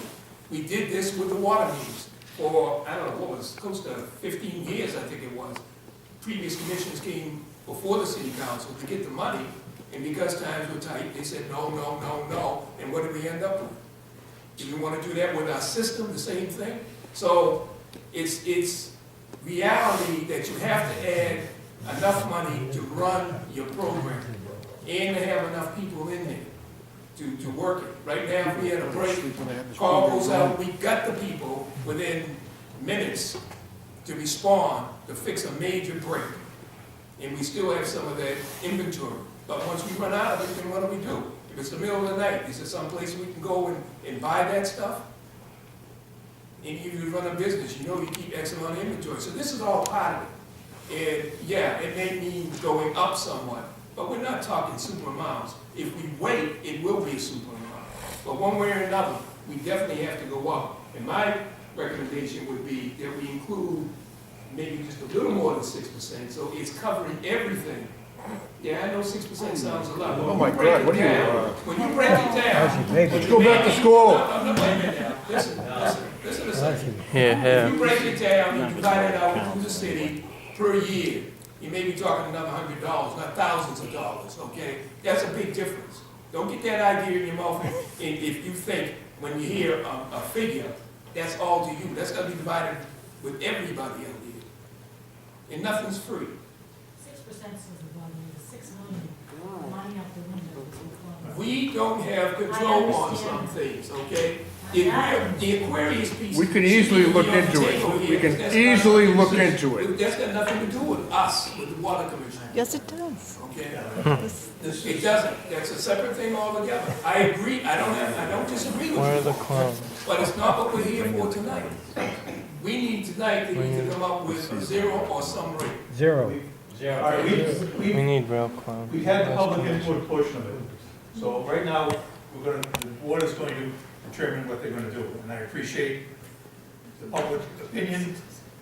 We did this with the water meters for, I don't know, what was close to 15 years, I think it was. Previous commissions came before the city council to get the money, and because times were tight, they said no, no, no, no, and what did we end up with? Do we want to do that with our system, the same thing? So it's reality that you have to add enough money to run your program and to have enough people in there to work it. Right now, if we had a break, call goes out, we got the people within minutes to respond to fix a major break. And we still have some of that inventory. But once we run out of it, then what do we do? If it's the middle of the night, is there some place we can go and buy that stuff? And if you run a business, you know you keep X amount of inventory. So this is all part of it. And yeah, it may mean going up somewhat, but we're not talking super amounts. If we wait, it will be a super amount. But one way or another, we definitely have to go up. And my recommendation would be that we include maybe just a little more than 6%, so it's covering everything. Yeah, I know 6% sounds a lot. Oh my God, what are you, When you break it down. Let's go back to school. No, wait a minute now. Listen a second. If you break it down, you divide it out through the city per year, you may be talking another $100, not thousands of dollars, okay? That's a big difference. Don't get that idea in your mouth if you think when you hear a figure, that's all to you. That's gonna be divided with everybody out there. And nothing's free. 6% says the bottom, 6 million, money out the window. We don't have control on some things, okay? The Aquarius piece. We can easily look into it. We can easily look into it. That's got nothing to do with us, with the Water Commission. Yes, it does. Okay? It doesn't. That's a separate thing altogether. I agree. I don't disagree with you. Where are the clowns? But it's not what we're here for tonight. We need tonight to come up with a zero or some rate. Zero. All right, We need real clowns. we've had the public input portion of it. So right now, the board is going to determine what they're gonna do. And I appreciate the public opinion,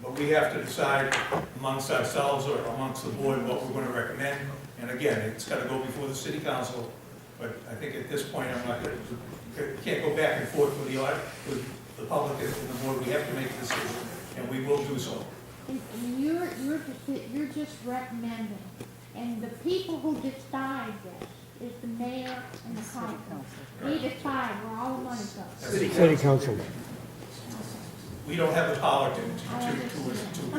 but we have to decide amongst ourselves or amongst the board what we're gonna recommend. And again, it's gotta go before the city council, but I think at this point, can't go back and forth with the public and the board. We have to make a decision, and we will do so. And you're just recommending, and the people who decide this is the mayor and the council. They decide where all the money goes. City council. We don't have the power to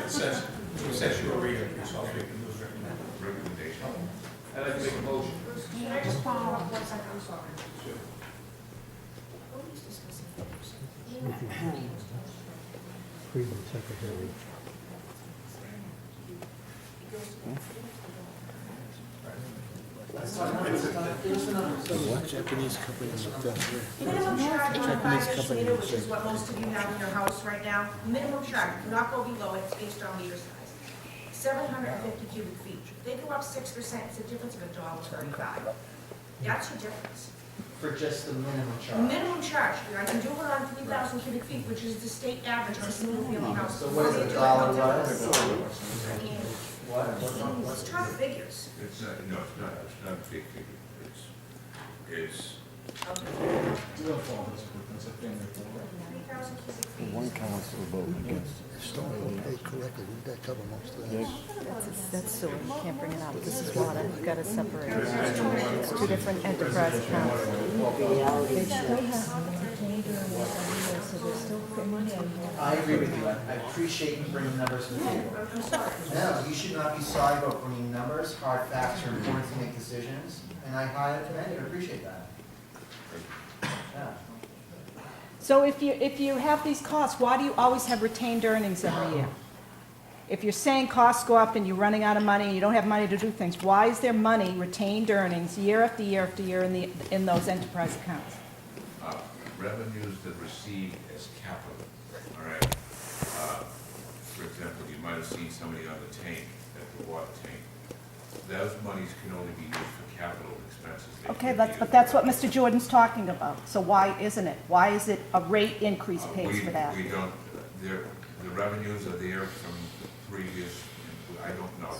assess your rate increase. All we can do is recommend. Recommendation. I'd like to make a motion. Can I just follow up one second? I'm sorry. Freedom secretary. Japanese companies up there. Minimum charge on a fire meter, which is what most of you have in your house right now, minimum charge, do not go below it, it's based on meter size. 750 cubic feet. If they go up 6%, it's a difference of $1.35. That's your difference. For just the minimum charge. Minimum charge, I can do it on 3,000 cubic feet, which is the state average on a single family house. So what is it, dollar what? Let's try the figures. It's not, no, it's not a big figure. It's, That's a family program. 3,000 cubic feet. One council vote against. Still paid correctly, wouldn't that cover most of that? That's sewer, you can't bring it out. This is water, you've got to separate it. It's two different enterprise accounts. They still have retained earnings everywhere, so they're still putting money on here. I agree with you. I appreciate you bringing numbers to the table. I'm sorry. No, you should not be sorry about bringing numbers. Hard facts are important to make decisions, and I highly commend you. I appreciate that. Yeah. So if you have these costs, why do you always have retained earnings every year? If you're saying costs go up and you're running out of money and you don't have money to do things, why is there money, retained earnings, year after year after year in those enterprise accounts? revenues that received as capital, all right? For example, you might have seen somebody on the tank, at the water tank. Those monies can only be used for capital expenses. They Okay, can't be but used that's for- what Mr. Jordan's talking about. So why isn't it? Why is it a rate increase pays for that? We don't, the revenues are there from the previous, I don't know.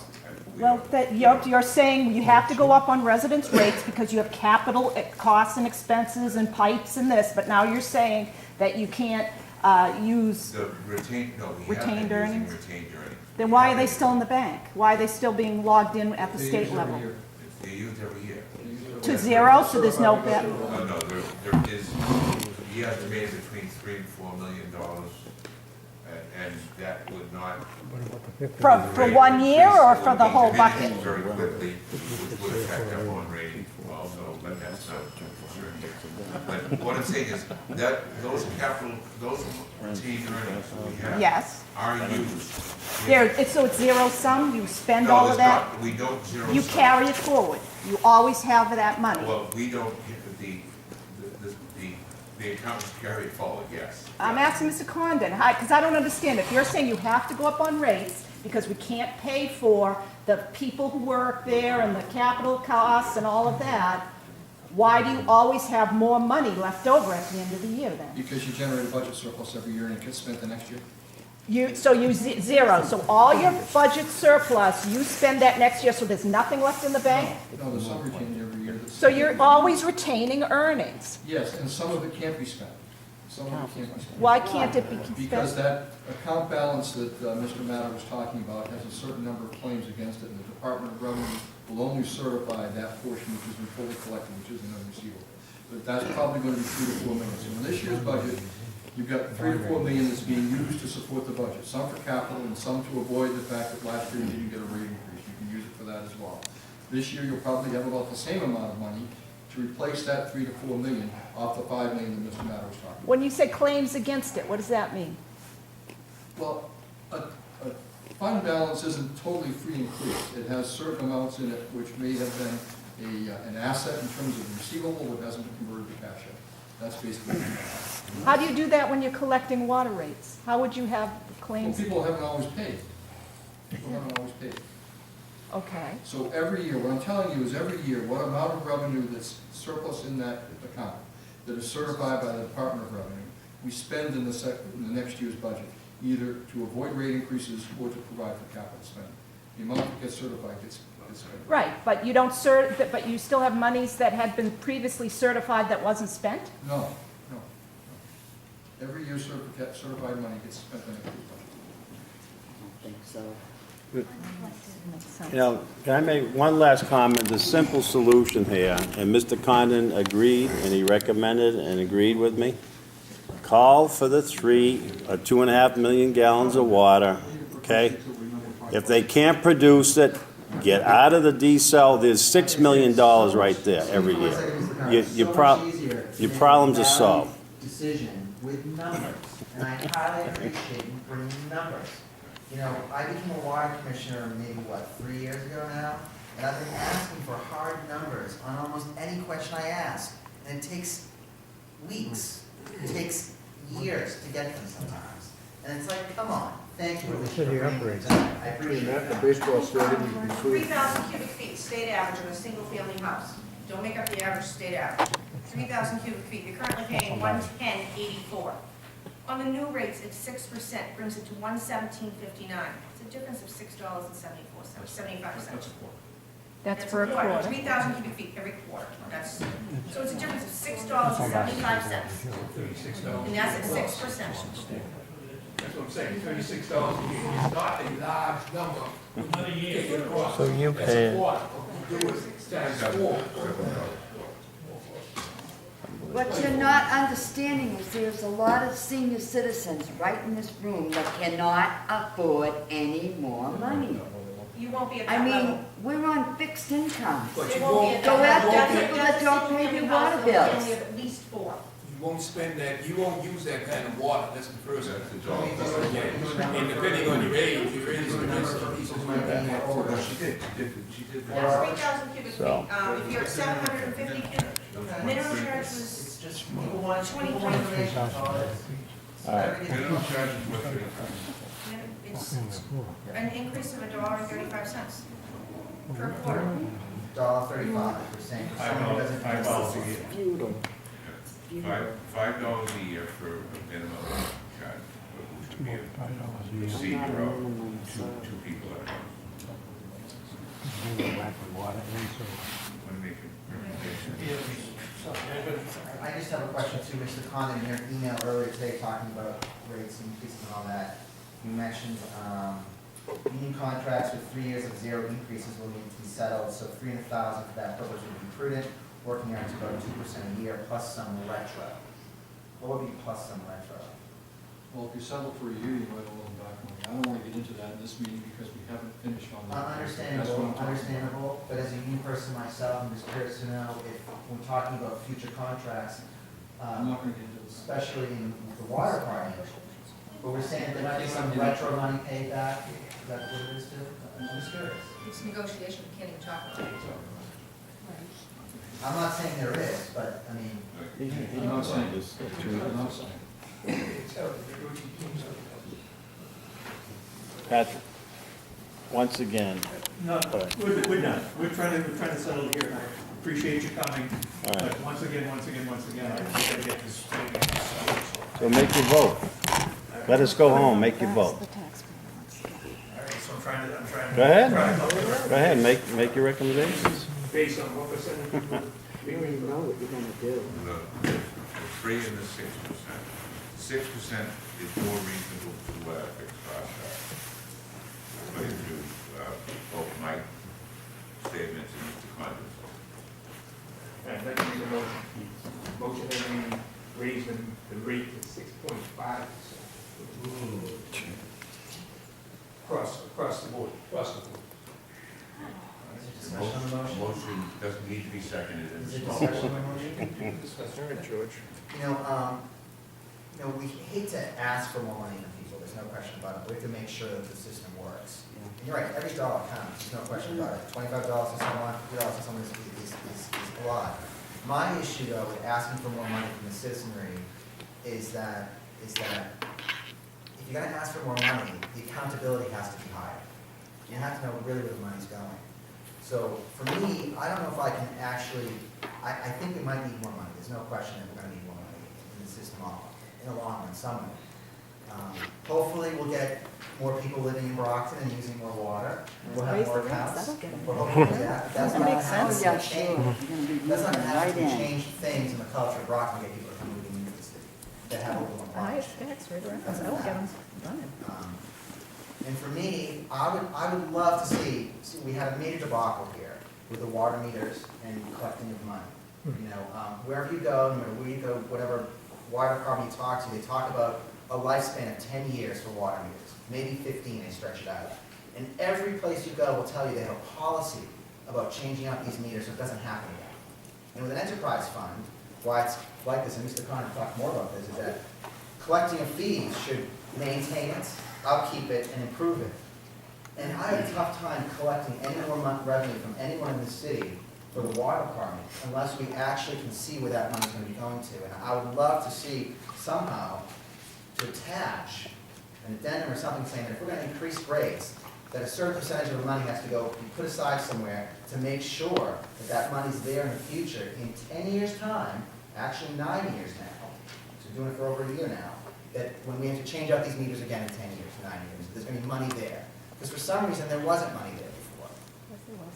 We Well, don't- that, you're saying you have to go up on residents' rates because you have capital costs and expenses and pipes and this, but now you're saying that you can't use, The retained, no, we have Retained been using earnings? retained earnings. then why are they still in the bank? Why are they still being logged in at the They state use it every level? year. They're used every year. They use it every To year. zero, so there's no bet? No, there is, he estimated between $3 and $4 million and that would not. For 1 year or for the whole Diminish bucket? very quickly, which would affect our bond rating also, but that's not a concern here. But what I'm saying is that those retained earnings that we have Yes. are used. So it's zero sum, you spend No, all of it's that? not. We don't zero. You sum. carry it forward. You always have that money. Well, we don't, the accountants carry it forward, yes. I'm asking Mr. Condon, because I don't understand. If you're saying you have to go up on rates because we can't pay for the people who work there and the capital costs and all of that, why do you always have more money left over at the end of the year then? Because you generate a budget surplus every year and it gets spent the next year. Zero. So all your budget surplus, you spend that next year, so there's nothing left in the bank? No, there's some retained every year. That's- So you're always retaining earnings. Yes, and some of it can't be spent. Some of it can't be spent. Why can't it be Because spent? that account balance that Mr. Matter was talking about has a certain number of claims against it, and the Department of Revenue will only certify that portion which has been fully collected, which isn't unreceivable. But that's probably going to be 3 to 4 million. So in this year's budget, you've got 3 to 4 million that's being used to support the budget, some for capital and some to avoid the fact that last year you didn't get a rate increase. You can use it for that as well. This year, you'll probably have about the same amount of money to replace that 3 to 4 million off the 5 million that Mr. Matter was talking about. When you say claims against it, what does that mean? Well, a fund balance isn't totally free and clear. It has certain amounts in it which may have been an asset in terms of receivable that hasn't been converted to cash yet. That's basically what it is. How do you do that when you're collecting water rates? How would you have Well, claims? people haven't always paid. People haven't always paid. Okay. So every year, what I'm telling you is every year, what amount of revenue that's surplus in that account that is certified by the Department of Revenue, we spend in the next year's budget, either to avoid rate increases or to provide for capital spending. The amount that gets certified gets spent. Right, but you don't but you still have monies that had been previously certified that wasn't spent? No. Every year certified money gets spent in the next year's budget. You know, can I make one last comment? The simple solution here, and Mr. Condon agreed, and he recommended and agreed with me. Call for the 2.5 million gallons of water, okay? If they can't produce it, get out of the D-cell. There's $6 million right there every year. Your problems are solved. Decision with numbers, and I highly appreciate you bringing numbers. You know, I became a water commissioner maybe, 3 years ago now? And I've been asking for hard numbers on almost any question I ask. And it takes weeks, it takes years to get them sometimes. And it's like, come on, thank you for bringing it tonight. I appreciate it. The baseball stadium, 3,000 cubic feet, state average on a single-family house. Don't make up the average, state average. 3,000 cubic feet, you're currently paying 110.84. On the new rates, it's 6%, brings it to 117.59. It's a difference of $6.74, 75 cents. That's for a quarter. 3,000 cubic feet every quarter. So it's a difference of $6.75. And that's at 6%. That's what I'm saying, $36 a year is not a large number. So you pay. Do it times 4. What you're not understanding is there's a lot of senior citizens right in this room that cannot afford any more money. You won't be at I that level. mean, we're on fixed income. But It you won't be won't, at Go that level. after people that don't pay their water You bills. only have at least 4. you won't spend that, you won't use that kind of water, that's the first That's thing. the job. And depending on your age, your age is a piece of money. She did. That's 3,000 cubic feet. If you're at 750 cubic, minimum charge was It's just, people want 20 information, that's all it is. Minimum charge is what, 35? It's an increase of $1.35 per quarter. $1.35, you're saying, for someone who doesn't. $5 a year for a minimum charge, which would be a senior of two people at a home. Want to make a recommendation? I just have a question too, Mr. Condon, in your email earlier today talking about rates and increases and all that. You mentioned, union contracts with 3 years of 0 increases will need to be settled, so $300,000 for that purpose would be prudent, working out to about 2% a year plus some retro. What would be plus some retro? Well, if you settle for a year, you might owe them back money. I don't want to get into that in this meeting because we haven't finished on that. That's what I'm Understandable, talking about. understandable, but as a union person myself, I'm just curious to know if we're talking about future contracts, I'm not going to get into this. especially in the water department, but we're saying there might be some retro money paid back, is that what it is too? I'm just curious. It's negotiation, we can't even talk about it. I'm not saying there is, but, I mean, I'm not saying this. I'm not saying. Patrick, once again, No, we're done. We're trying to settle here. I appreciate you coming. All right. But once again, I gotta get this thing. so make your vote. Let us go home, make your vote. All right, so I'm trying to. Go ahead. trying to come up with a Go ahead, make your recommendations. Based on what percentage of the The 3 and the 6%. 6% is more reasonable to what our fixed costs are. According to both my statements and Mr. Condon's. I'd like to make a motion. Motion that we raise the rate to 6.5%. Across the board. is there discussion on the motion? Motion doesn't need to be seconded. Is there discussion on the motion? George. We hate to ask for more money from people, there's no question about it, we have to make sure that the system works. And you're right, every dollar counts, there's no question about it, $25 to someone, $50 to someone is a lot. My issue though with asking for more money from the citizenry is that if you're gonna ask for more money, the accountability has to be higher. You have to know really where the money's going. So for me, I don't know if I can actually, I think we might need more money, there's no question that we're gonna need more money in the system in the long run, somewhere. Hopefully we'll get more people living in Brockton and using more water, we'll have Raise more the rates, accounts. that'll get 'em. We're hoping for that, but that's That not makes how sense. it's Oh, gonna yeah, change. sure. You're gonna be That's not moving gonna right happen to in. change things in the culture of Brockton, get people to come moving into the city that have overland Highest population. tax rate around, that'll get them running. And for me, I would love to see, we had a major debacle here with the water meters and collecting of money. Wherever you go, no matter where you go, whatever water department you talk to, they talk about a lifespan of 10 years for water meters, maybe 15, they stretch it out. And every place you go will tell you they have a policy about changing out these meters so it doesn't happen again. And with an enterprise fund, why it's like this, and Mr. Conner talked more about this, is that collecting of fees should maintain it, upkeep it, and improve it. And I have a tough time collecting any more revenue from anyone in the city for the water department unless we actually can see where that money's gonna be going to. And I would love to see somehow to attach an addendum or something saying that if we're gonna increase rates, that a certain percentage of the money has to go, be put aside somewhere to make sure that that money's there in the future in 10 years' time, actually 9 years now, so doing it for over a year now, that when we have to change out these meters again in 10 years, 9 years, there's gonna be money there. Because for some reason, there wasn't money there before.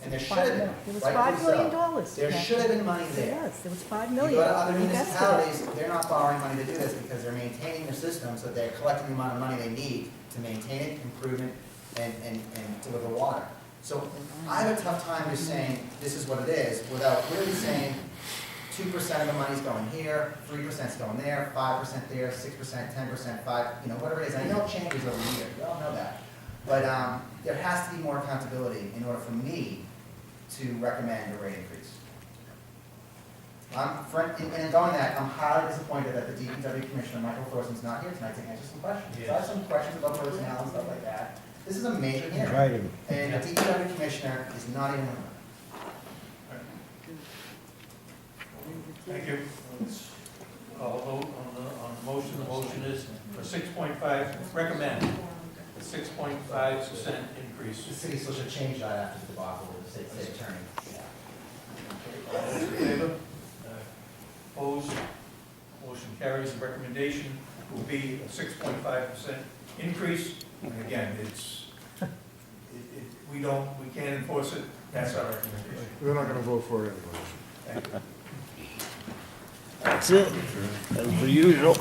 And there should have been, There was rightfully $5 so. million. There should have been money there. Yes, there was $5 You million. go to other invested. municipalities, they're not borrowing money to do this because they're maintaining their system so they're collecting the amount of money they need to maintain it, improve it, and deliver water. So I have a tough time just saying, this is what it is, without really saying 2% of the money's going here, 3%'s going there, 5% there, 6%, 10%, 5%, whatever it is. I know it changes over the year, we all know that. But there has to be more accountability in order for me to recommend a rate increase. And in going that, I'm highly disappointed that the DPW Commissioner, Michael Thorson's not here tonight to answer some questions. So I have some questions about personnel and stuff like that. This is a major hearing. And the DPW Commissioner is not even in the room. Thank you. I'll vote on the motion. The motion is for 6.5, recommend a 6.5% increase. The city's supposed to change that after the debacle with the city attorney. All those in favor? Opposed? Motion carries. The recommendation will be a 6.5% increase. And again, we can't enforce it. That's our recommendation. They're not gonna vote for it anyway. Thank you. That's it, as per usual.